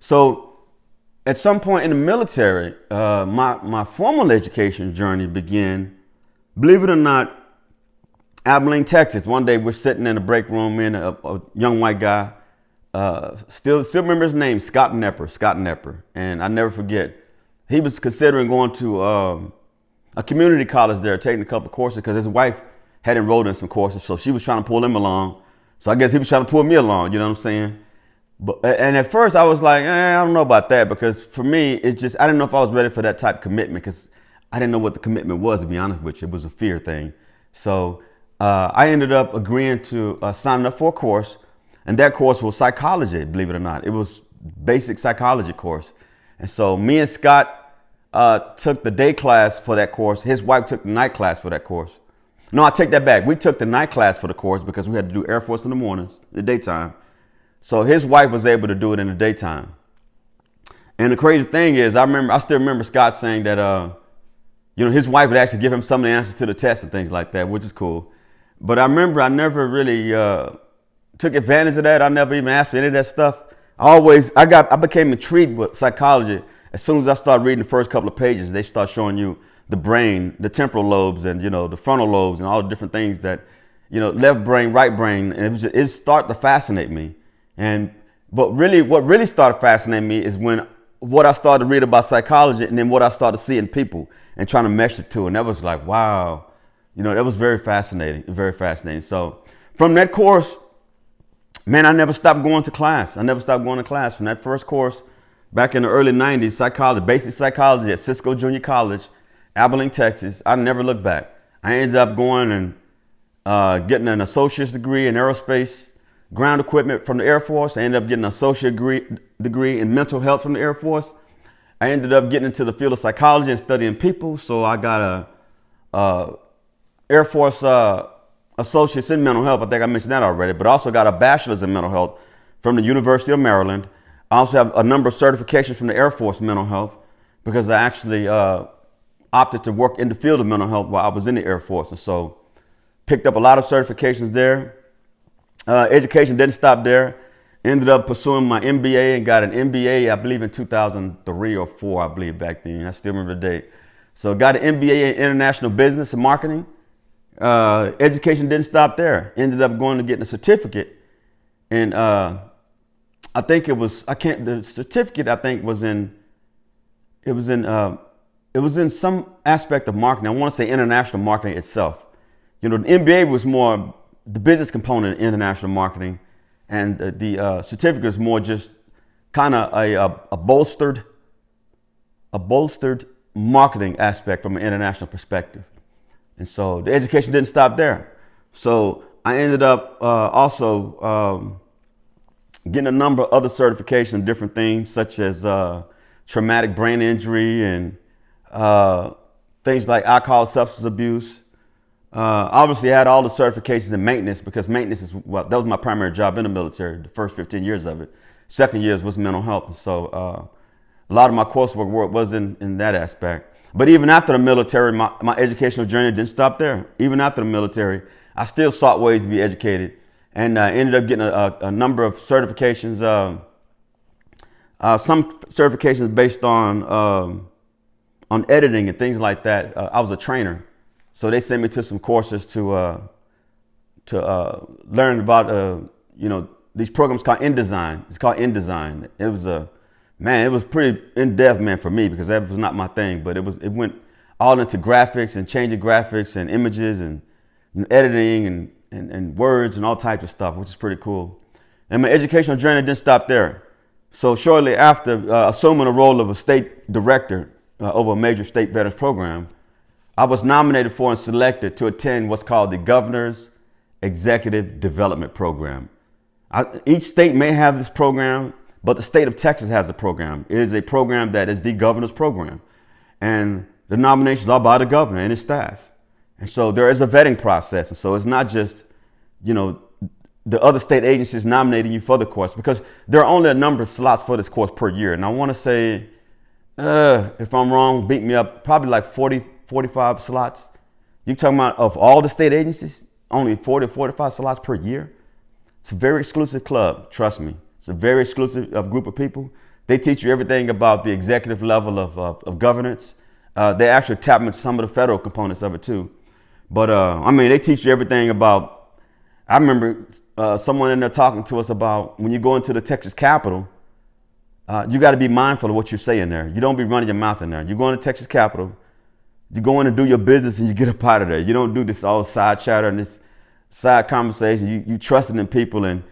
So at some point in the military, my formal education journey began, believe it or not, Abilene, Texas. One day we're sitting in the break room, and a young white guy, still remember his name, Scott Nepper, and I never forget. He was considering going to a community college there, taking a couple of courses because his wife had enrolled in some courses, so she was trying to pull him along. So I guess he was trying to pull me along. You know what I'm saying? And at first I was like, I don't know about that, because for me, it's just, I didn't know if I was ready for that type of commitment, because I didn't know what the commitment was, to be honest with you. It was a fear thing. So I ended up agreeing to signing up for a course, and that course was psychology, believe it or not. It was basic psychology course. And so me and Scott took the day class for that course. His wife took the night class for that course. No, I take that back. We took the night class for the course because we had to do Air Force in the mornings, the daytime. So his wife was able to do it in the daytime. And the crazy thing is, I still remember Scott saying that, his wife would actually give him some of the answers to the test and things like that, which is cool. But I remember I never really took advantage of that. I never even asked for any of that stuff. I became intrigued with psychology as soon as I started reading the first couple of pages. They start showing you the brain, the temporal lobes, and the frontal lobes, and all the different things that, left brain, right brain, and it started to fascinate me. But really, what really started fascinating me is when what I started to read about psychology, and then what I started to see in people and trying to mesh the two, and that was like, wow, that was very fascinating, very fascinating. So from that course, man, I never stopped going to class. From that first course back in the early 90s, psychology, basic psychology at Cisco Junior College, Abilene, Texas. I never looked back. I ended up going and getting an associate's degree in aerospace ground equipment from the Air Force. I ended up getting an associate degree in mental health from the Air Force. I ended up getting into the field of psychology and studying people. So I got a Air Force associates in mental health. I think I mentioned that already, but also got a bachelor's in mental health from the University of Maryland. I also have a number of certifications from the Air Force mental health, because I actually opted to work in the field of mental health while I was in the Air Force. And so picked up a lot of certifications there. Education didn't stop there. Ended up pursuing my MBA and got an MBA, I believe in 2003 or 4, I believe back then. I still remember the date. So got an MBA in international business and marketing. Education didn't stop there. Ended up going to getting a certificate. And I think it was, the certificate I think was in some aspect of marketing. I want to say international marketing itself. The MBA was more the business component of international marketing, and the certificate is more just kind of a bolstered marketing aspect from an international perspective. And so the education didn't stop there. So I ended up also getting a number of other certifications, different things such as traumatic brain injury and things like alcohol, substance abuse. Obviously, I had all the certifications in maintenance, because maintenance that was my primary job in the military, the first 15 years of it. Second years was mental health. And so a lot of my coursework was in that aspect. But even after the military, my educational journey didn't stop there. Even after the military, I still sought ways to be educated, and ended up getting a number of certifications. Some certifications based on editing and things like that. I was a trainer. So they sent me to some courses to learn about these programs called InDesign. It's called InDesign. It was pretty in depth, man, for me, because that was not my thing. But it went all into graphics and changing graphics and images and editing and words and all types of stuff, which is pretty cool. And my educational journey didn't stop there. So shortly after assuming the role of a state director over a major state veterans program, I was nominated for and selected to attend what's called the Governor's Executive Development Program. Each state may have this program, but the state of Texas has a program. It is a program that is the governor's program. And the nominations are by the governor and his staff. And so there is a vetting process. And so it's not just, the other state agencies nominating you for the course, because there are only a number of slots for this course per year. And I want to say, if I'm wrong, beat me up, probably like 45 slots. You're talking about of all the state agencies, only 40, 45 slots per year. It's a very exclusive club, trust me. It's a very exclusive group of people. They teach you everything about the executive level of governance. They actually tap into some of the federal components of it too. But I mean, they teach you everything about. I remember someone in there talking to us about when you go into the Texas Capitol, you got to be mindful of what you say in there. You don't be running your mouth in there. You go in the Texas Capitol, you go in and do your business and you get up out of there. You don't do this all side chatter and this side conversation. You trusting in people, and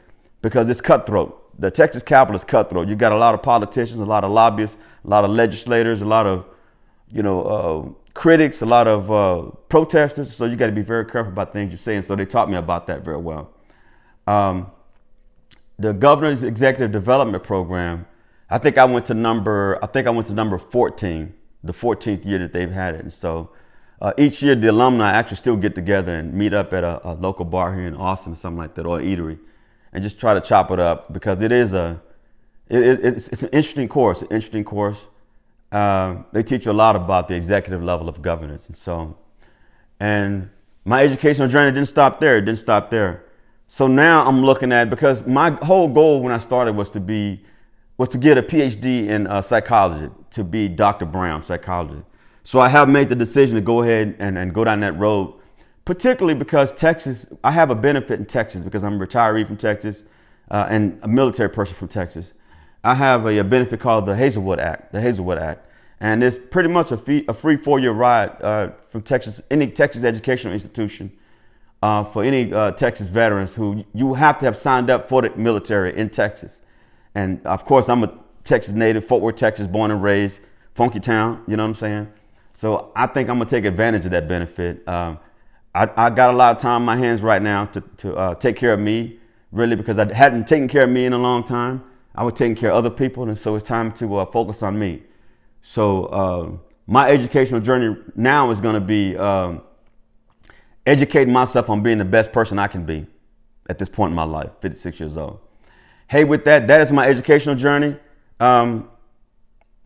because it's cutthroat. The Texas Capitol is cutthroat. You got a lot of politicians, a lot of lobbyists, a lot of legislators, a lot of critics, a lot of protesters. So you got to be very careful about things you say. And so they taught me about that very well. The governor's executive development program. I think I went to number 14, the 14th year that they've had it. And so each year the alumni actually still get together and meet up at a local bar here in Austin or something like that, or an eatery, and just try to chop it up, because it is it's an interesting course. They teach you a lot about the executive level of governance. And my educational journey didn't stop there. So now I'm looking at, because my whole goal when I started was to get a PhD in psychology, to be Dr. Brown, psychology. So I have made the decision to go ahead and go down that road, particularly because Texas, I have a benefit in Texas because I'm a retiree from Texas and a military person from Texas. I have a benefit called the Hazelwood Act, and it's pretty much a free 4-year ride from Texas, any Texas educational institution for any Texas veterans who you have to have signed up for the military in Texas. And of course, I'm a Texas native, Fort Worth, Texas, born and raised, funky town, you know what I'm saying? So I think I'm gonna take advantage of that benefit. I got a lot of time on my hands right now to take care of me, really, because I hadn't taken care of me in a long time. I was taking care of other people, and so it's time to focus on me. So my educational journey now is gonna be educating myself on being the best person I can be at this point in my life, 56 years old. Hey, with that is my educational journey.